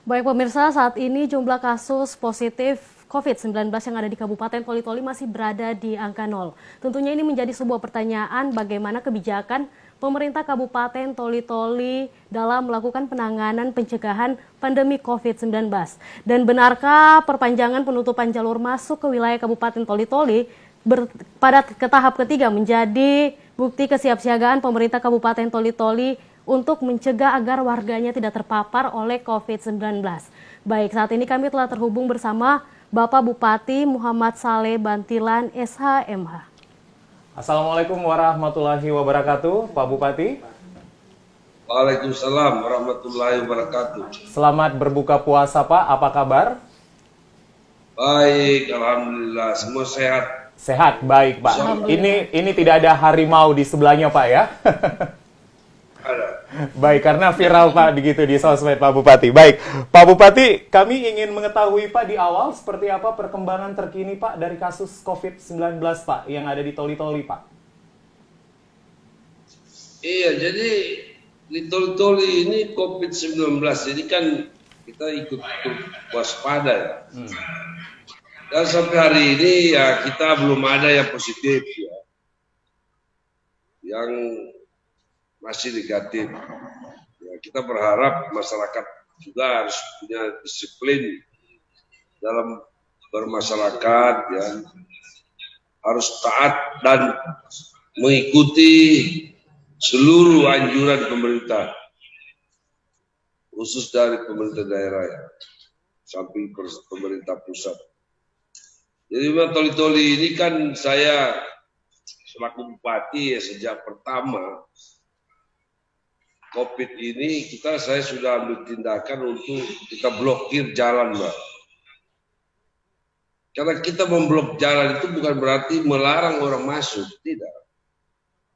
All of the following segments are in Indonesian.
Baik pemirsa, saat ini jumlah kasus positif COVID-19 yang ada di Kabupaten Toli-Toli masih berada di angka 0. Tentunya ini menjadi sebuah pertanyaan bagaimana kebijakan pemerintah Kabupaten Toli-Toli dalam melakukan penanganan pencegahan pandemi COVID-19. Dan benarkah perpanjangan penutupan jalur masuk ke wilayah Kabupaten Toli-Toli pada ke tahap ketiga menjadi bukti kesiapsiagaan pemerintah Kabupaten Toli-Toli untuk mencegah agar warganya tidak terpapar oleh COVID-19. Baik, saat ini kami telah terhubung bersama Bapak Bupati Muhammad Saleh Bantilan, SHMH. Assalamualaikum warahmatullahi wabarakatuh, Pak Bupati. Waalaikumsalam warahmatullahi wabarakatuh. Selamat berbuka puasa, Pak. Apa kabar? Baik, alhamdulillah, semua sehat. Sehat, baik, Pak. Ini tidak ada harimau di sebelahnya, Pak, ya? Ada. Baik, karena viral, Pak, begitu di sosmed, Pak Bupati. Baik, Pak Bupati, kami ingin mengetahui, Pak, di awal seperti apa perkembangan terkini, Pak, dari kasus COVID-19, Pak, yang ada di Toli-Toli, Pak. Iya, jadi di Toli-Toli ini COVID-19, jadi kan kita ikut waspada ya. Dan sampai hari ini ya kita belum ada yang positif ya. Yang masih negatif. Ya, kita berharap masyarakat juga harus punya disiplin dalam bermasyarakat, ya. Harus taat dan mengikuti seluruh anjuran pemerintah, khusus dari pemerintah daerah ya, samping pemerintah pusat. Jadi Toli-Toli ini kan saya selaku bupati ya, sejak pertama COVID ini saya sudah ambil tindakan untuk kita blokir jalan, Mbak. Karena kita memblok jalan itu bukan berarti melarang orang masuk, tidak.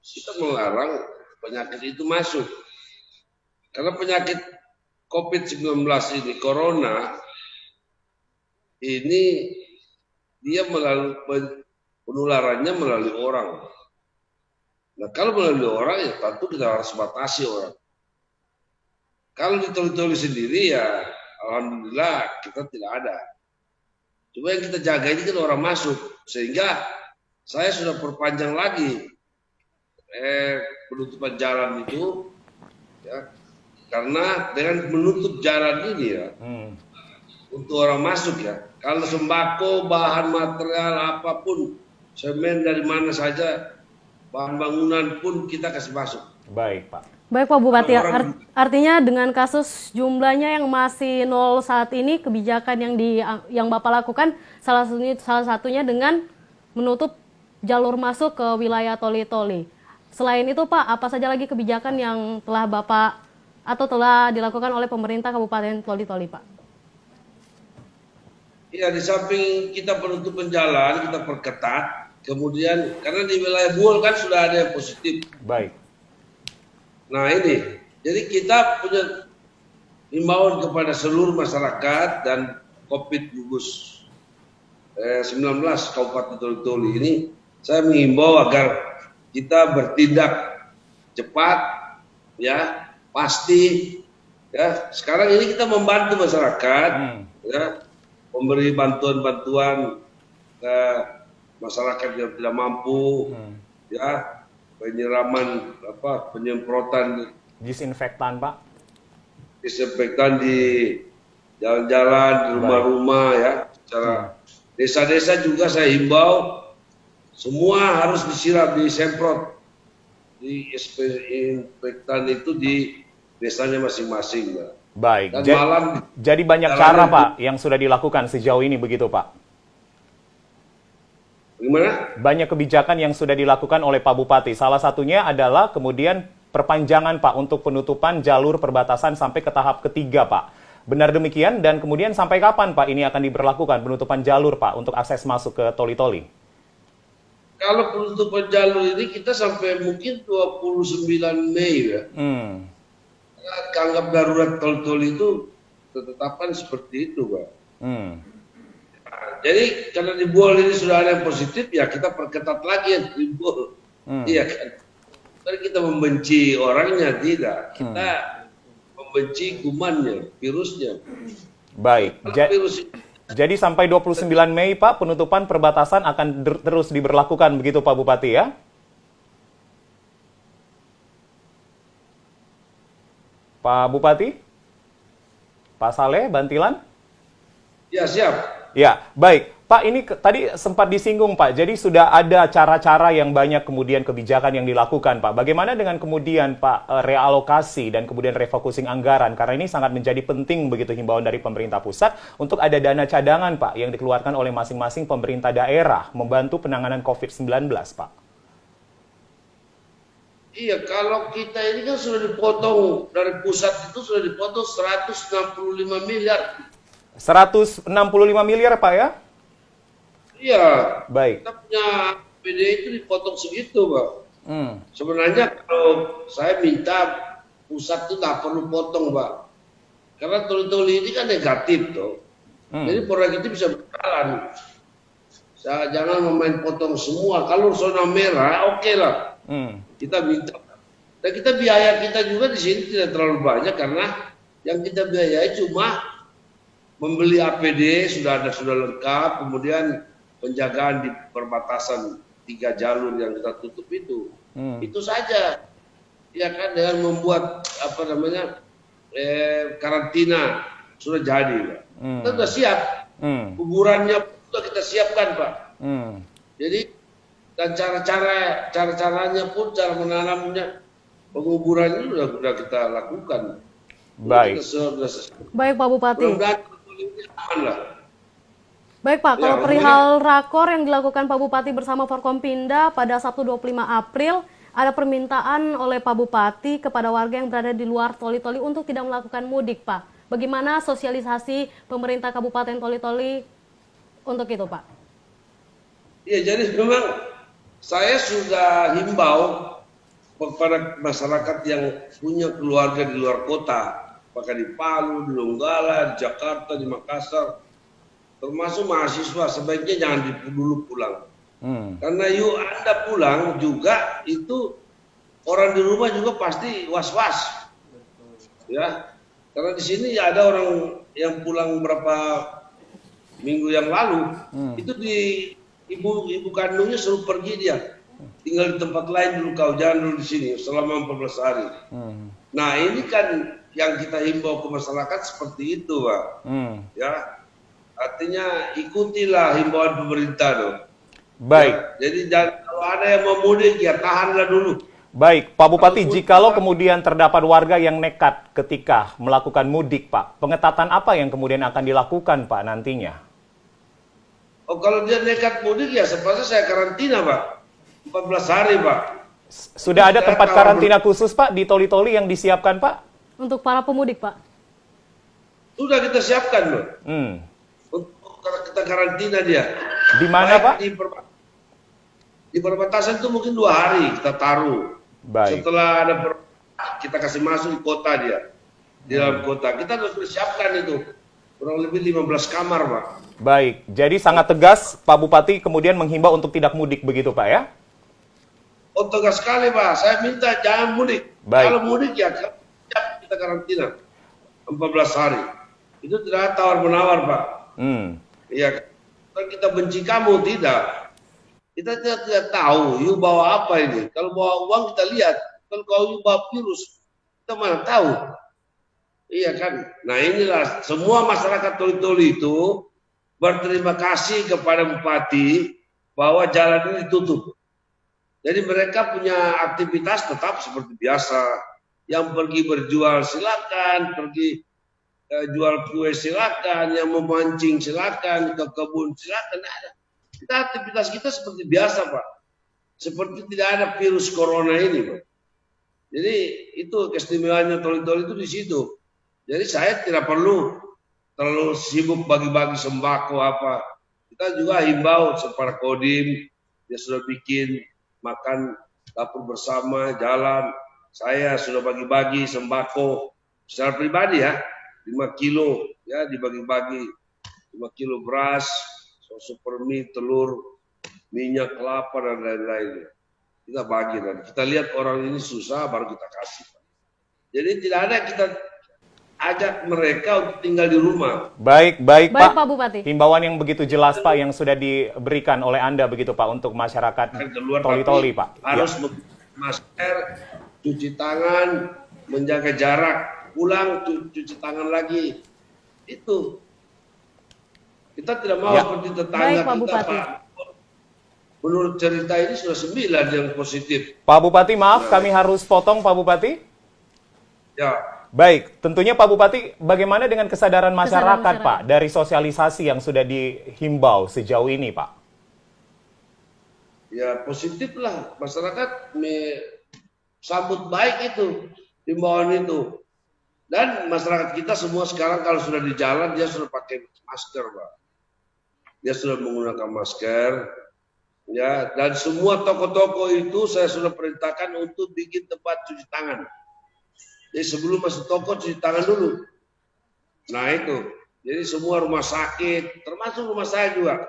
Kita melarang penyakit itu masuk. Karena penyakit COVID-19 ini, corona, ini dia melalui penularannya melalui orang. Nah, kalau melalui orang ya tentu kita harus batasi orang. Kalau di Toli-Toli sendiri ya alhamdulillah kita tidak ada. Cuma yang kita jaga ini kan orang masuk, sehingga saya sudah perpanjang lagi penutupan jalan itu ya, karena dengan menutup jalan ini ya untuk orang masuk ya. Kalau sembako, bahan material apapun, semen dari mana saja, bahan bangunan pun kita kasih masuk. Baik, Pak. Baik Pak Bupati, artinya dengan kasus jumlahnya yang masih 0 saat ini, kebijakan yang Bapak lakukan salah satunya dengan menutup jalur masuk ke wilayah Toli-Toli. Selain itu Pak, apa saja lagi kebijakan yang telah Bapak atau telah dilakukan oleh pemerintah Kabupaten Toli-Toli, Pak? Iya, di samping kita penutupan jalan, kita perketat. Kemudian, karena di wilayah Buol kan sudah ada yang positif. Baik. Nah ini, jadi kita punya himbauan kepada seluruh masyarakat dan COVID gugus 19 Kabupaten Toli-Toli ini, saya mengimbau agar kita bertindak cepat, ya, pasti, ya. Sekarang ini kita membantu masyarakat, ya, memberi bantuan-bantuan ke masyarakat yang tidak mampu, ya. Penyiraman penyemprotan disinfektan, Pak. Disinfektan di jalan-jalan, di rumah-rumah ya. Secara desa-desa juga saya himbau semua harus disiram, disemprot. Disinfektan itu di desanya masing-masing, Mbak. Baik. Dan jadi banyak cara, Pak, yang sudah dilakukan sejauh ini begitu, Pak. Gimana? Banyak kebijakan yang sudah dilakukan oleh Pak Bupati. Salah satunya adalah kemudian perpanjangan, Pak, untuk penutupan jalur perbatasan sampai ke tahap ketiga, Pak. Benar demikian? Dan kemudian sampai kapan, Pak, ini akan diberlakukan penutupan jalur, Pak, untuk akses masuk ke Toli-Toli? Kalau penutupan jalur ini kita sampai mungkin 29 Mei ya. Anggap darurat Toli-Toli itu tetapkan seperti itu, Pak. Jadi karena di Buol ini sudah ada yang positif, ya kita perketat lagi yang di Buol. Iya kan. Tapi kita membenci orangnya, tidak. Kita membenci kumannya, virusnya. Baik. Kalau virus Jadi sampai 29 Mei, Pak, penutupan perbatasan akan terus diberlakukan begitu, Pak Bupati ya? Pak Bupati? Pak Saleh, Bantilan? ya siap. Ya, baik. Pak, ini tadi sempat disinggung, Pak. Jadi sudah ada cara-cara yang banyak kemudian kebijakan yang dilakukan, Pak. Bagaimana dengan kemudian, Pak, realokasi dan kemudian refocusing anggaran? Karena ini sangat menjadi penting begitu himbauan dari pemerintah pusat untuk ada dana cadangan, Pak, yang dikeluarkan oleh masing-masing pemerintah daerah membantu penanganan COVID-19, Pak. Iya, kalau kita ini kan sudah dipotong dari pusat itu sudah dipotong 165 miliar. 165 miliar, Pak ya? Iya, Baik. kita punya PD itu dipotong segitu, Pak. Hmm. Sebenarnya kalau saya minta pusat itu nggak perlu potong, Pak. Karena toli-toli ini kan negatif, tuh. Jadi proyek itu bisa berjalan. Jangan memain potong semua. Kalau zona merah, oke lah. Kita minta. Dan kita biaya kita juga di sini tidak terlalu banyak karena yang kita biayai cuma membeli APD sudah lengkap, kemudian penjagaan di perbatasan 3 jalur yang kita tutup itu saja, ya kan, dengan membuat karantina sudah jadi, kita sudah siap, kuburannya sudah kita siapkan, Pak. Jadi dan cara-caranya pun, cara menanamnya, penguburannya sudah kita lakukan. Baik. Baik, Pak Bupati. Aman lah. Baik, Pak, Ya, kalau perihal rakor yang dilakukan Pak Bupati bersama Forkompinda pada Sabtu 25 April, ada permintaan oleh Pak Bupati kepada warga yang berada di luar Toli-Toli untuk tidak melakukan mudik, Pak. Bagaimana sosialisasi pemerintah Kabupaten Toli-Toli untuk itu, Pak? Iya, jadi memang saya sudah himbau kepada masyarakat yang punya keluarga di luar kota, apakah di Palu, di Donggala, di Jakarta, di Makassar, termasuk mahasiswa, sebaiknya jangan dulu pulang. Karena Anda pulang juga itu orang di rumah juga pasti was-was, ya. Karena di sini ada orang yang pulang berapa minggu yang lalu, itu di ibu kandungnya suruh pergi dia, tinggal di tempat lain dulu, kau jangan dulu di sini selama 14 hari. Nah ini kan yang kita himbau ke masyarakat seperti itu, Pak. Ya. Artinya ikutilah himbauan pemerintah dong. Baik. Ya, jadi kalau ada yang mau mudik ya tahanlah dulu. Baik, Pak Bupati, jikalau kemudian terdapat warga yang nekat ketika melakukan mudik, Pak, pengetatan apa yang kemudian akan dilakukan, Pak, nantinya? Oh, kalau dia nekat mudik ya sepatutnya saya karantina, Pak. 14 hari, Pak. Sudah ada tempat karantina khusus, Pak, di Toli-Toli yang disiapkan, Pak? Untuk para pemudik, Pak? Sudah kita siapkan, Pak. Untuk kita karantina dia. Di mana, Pak? Di perbatasan itu mungkin 2 hari kita taruh. Baik. Setelah ada kita kasih masuk di kota dia. Di dalam kota. Kita harus persiapkan itu. Kurang lebih 15 kamar, Pak. Baik, jadi sangat tegas Pak Bupati kemudian menghimbau untuk tidak mudik begitu, Pak, ya? Oh, tegas sekali, Pak. Saya minta jangan mudik. Baik. Kalau mudik ya kita karantina 14 hari. Itu tidak tawar-menawar, Pak. Iya, kan kita benci kamu, tidak. Kita tidak tahu you bawa apa ini. Kalau bawa uang kita lihat. Kalau you bawa virus, kita mana tahu. Iya kan. Nah inilah semua masyarakat Toli-Toli itu berterima kasih kepada Bupati bahwa jalan ini ditutup. Jadi mereka punya aktivitas tetap seperti biasa. Yang pergi berjual silakan, pergi jual kue silakan, yang memancing silakan, ke kebun silakan. Kita aktivitas kita seperti biasa, Pak. Seperti tidak ada virus corona ini, Pak. Jadi itu keistimewaannya Toli-Toli itu di situ. Jadi saya tidak perlu terlalu sibuk bagi-bagi sembako apa. Kita juga himbau para Kodim, dia sudah bikin makan dapur bersama, jalan. Saya sudah bagi-bagi sembako secara pribadi ya, 5 kilo ya dibagi-bagi, 5 kilo beras, super mie, telur, minyak kelapa dan lain-lain. Kita bagi dan kita lihat orang ini susah baru kita kasih. Jadi tidak ada kita ajak mereka untuk tinggal di rumah. Baik Baik, Pak. Pak Bupati. Himbauan yang begitu jelas Pak yang sudah diberikan oleh Anda begitu Pak untuk masyarakat Keluar Toli-Toli tapi Pak. harus memakai masker, cuci tangan, menjaga jarak, pulang cuci tangan lagi. Itu kita tidak mau seperti tetangga Baik, Pak kita Bupati. Pak. Menurut cerita ini sudah 9 yang positif. Pak Bupati maaf kami harus potong Pak Bupati. Ya, Baik, tentunya Pak Bupati bagaimana dengan kesadaran masyarakat masyarakat. Pak dari sosialisasi yang sudah dihimbau sejauh ini Pak? ya positif lah masyarakat sambut baik itu himbauan itu. Dan masyarakat kita semua sekarang kalau sudah di jalan dia sudah pakai masker, Pak. Dia sudah menggunakan masker. Ya, dan semua toko-toko itu saya sudah perintahkan untuk bikin tempat cuci tangan. Jadi sebelum masuk toko cuci tangan dulu. Nah itu. Jadi semua rumah sakit, termasuk rumah saya juga.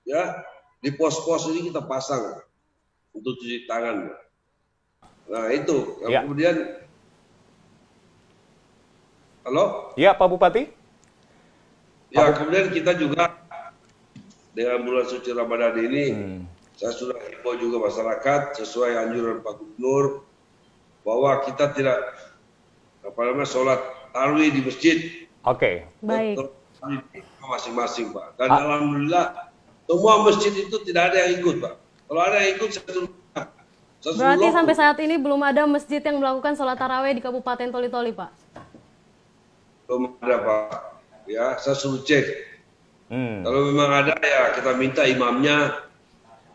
Ya, di pos-pos ini kita pasang untuk cuci tangan. Nah itu. Ya. Kemudian, halo? Ya Pak Bupati. Ya, kemudian kita juga dengan bulan suci Ramadan ini, saya sudah himbau juga masyarakat sesuai anjuran Pak Gubernur bahwa kita tidak sholat tarawih di masjid. Oke. Baik. Untuk masing-masing, Pak. Dan alhamdulillah semua masjid itu tidak ada yang ikut, Pak. Kalau ada yang ikut saya suruh Berarti logo. sampai saat ini belum ada masjid yang melakukan sholat tarawih di Kabupaten Toli-Toli, Pak? Belum ada, Pak. Ya, saya suruh cek. Kalau memang ada ya kita minta imamnya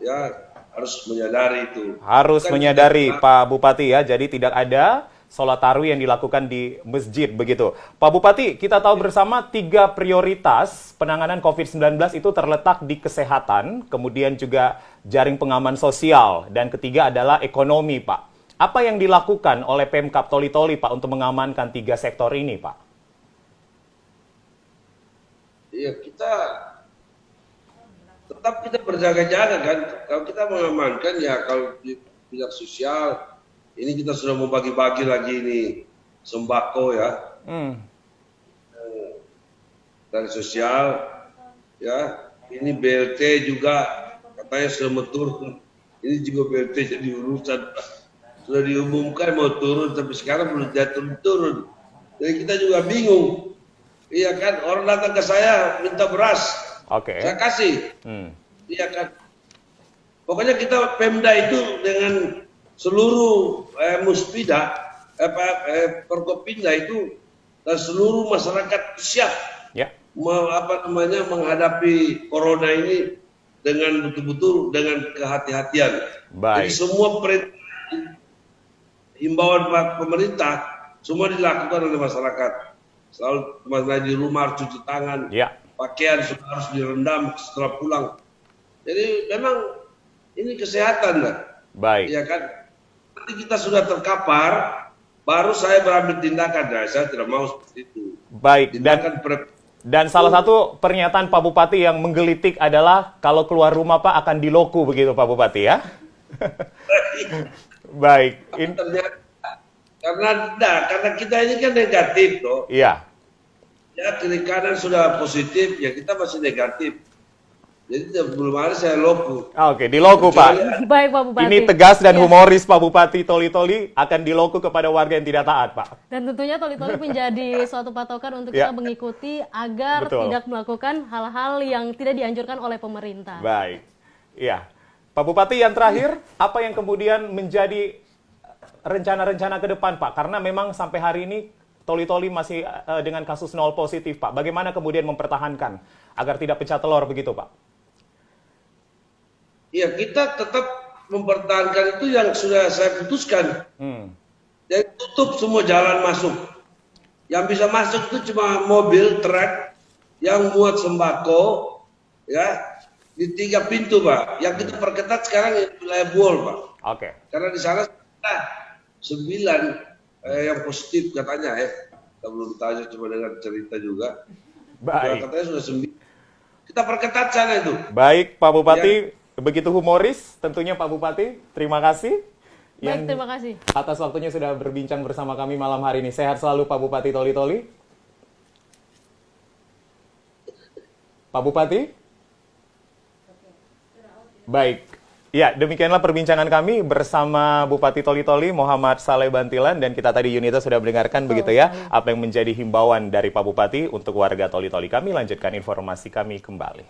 ya harus menyadari itu. Harus Bukan menyadari kita- Pak Bupati ya, jadi tidak ada sholat tarawih yang dilakukan di masjid begitu. Pak Bupati, kita tahu bersama 3 prioritas penanganan COVID-19 itu terletak di kesehatan, kemudian juga jaring pengaman sosial, dan ketiga adalah ekonomi, Pak. Apa yang dilakukan oleh Pemkab Toli-Toli, Pak, untuk mengamankan 3 sektor ini, Pak? Iya, kita tetap kita berjaga-jaga kan. Kalau kita mengamankan ya kalau di bidang sosial ini kita sudah mau bagi-bagi lagi ini sembako ya dari sosial ya. Ini BLT juga katanya sudah mau turun. Ini juga BLT jadi urusan sudah diumumkan mau turun tapi sekarang belum turun. Jadi kita juga bingung. Iya kan, orang datang ke saya minta beras, Oke. saya kasih. Iya kan. Pokoknya kita Pemda itu dengan seluruh Muspida, Forkopimda itu dan seluruh masyarakat siap Ya. menghadapi corona ini dengan betul-betul dengan kehati-hatian. Jadi Baik. semua himbauan pemerintah semua dilakukan oleh masyarakat. Selalu kemana di rumah harus cuci tangan, Ya. pakaian harus direndam setelah pulang. Jadi memang ini kesehatan lah, Baik. ya kan. Nanti kita sudah terkapar, baru saya berambil tindakan. Nah, saya tidak mau seperti itu. Baik. Tindakan Dan salah satu pernyataan Pak Bupati yang menggelitik adalah kalau keluar rumah Pak akan diloku begitu Pak Bupati ya. Baik. ternyata karena kita ini kan negatif toh. Iya. Ya kiri kanan sudah positif, ya kita masih negatif. Jadi belum ada saya loku. Oke, diloku Pak. Baik, Pak Bupati. Ini tegas dan Ya. humoris Pak Bupati Toli-Toli akan diloku kepada warga yang tidak taat Pak. Dan tentunya Toli-Toli menjadi suatu patokan untuk Ya. kita mengikuti agar Betul. tidak melakukan hal-hal yang tidak dianjurkan oleh pemerintah. Baik. Iya. Pak Bupati yang terakhir, apa yang kemudian menjadi rencana-rencana ke depan Pak? Karena memang sampai hari ini Toli-Toli masih dengan kasus 0 positif Pak. Bagaimana kemudian mempertahankan agar tidak pecah telur begitu Pak? Ya kita tetap mempertahankan itu yang sudah saya putuskan. Jadi tutup semua jalan masuk. Yang bisa masuk itu cuma mobil, truk yang muat sembako, ya di 3 pintu Pak. Yang kita perketat sekarang di wilayah Buol Pak. Oke. Karena di sana sudah 9 yang positif katanya ya. Kita belum tahu cuma dengar cerita juga. Ya, Baik. katanya sudah 9. Kita perketat sana itu. Baik Pak Bupati, begitu humoris tentunya Pak Bupati. Terima kasih. Baik, terima kasih. Atas waktunya sudah berbincang bersama kami malam hari ini. Sehat selalu Pak Bupati Toli-Toli. Pak Bupati? Baik. Ya, demikianlah perbincangan kami bersama Bupati Toli-Toli Muhammad Saleh Bantilan, dan kita tadi Yunita sudah mendengarkan begitu ya apa yang menjadi himbauan dari Pak Bupati untuk warga Toli-Toli. Kami lanjutkan informasi kami kembali.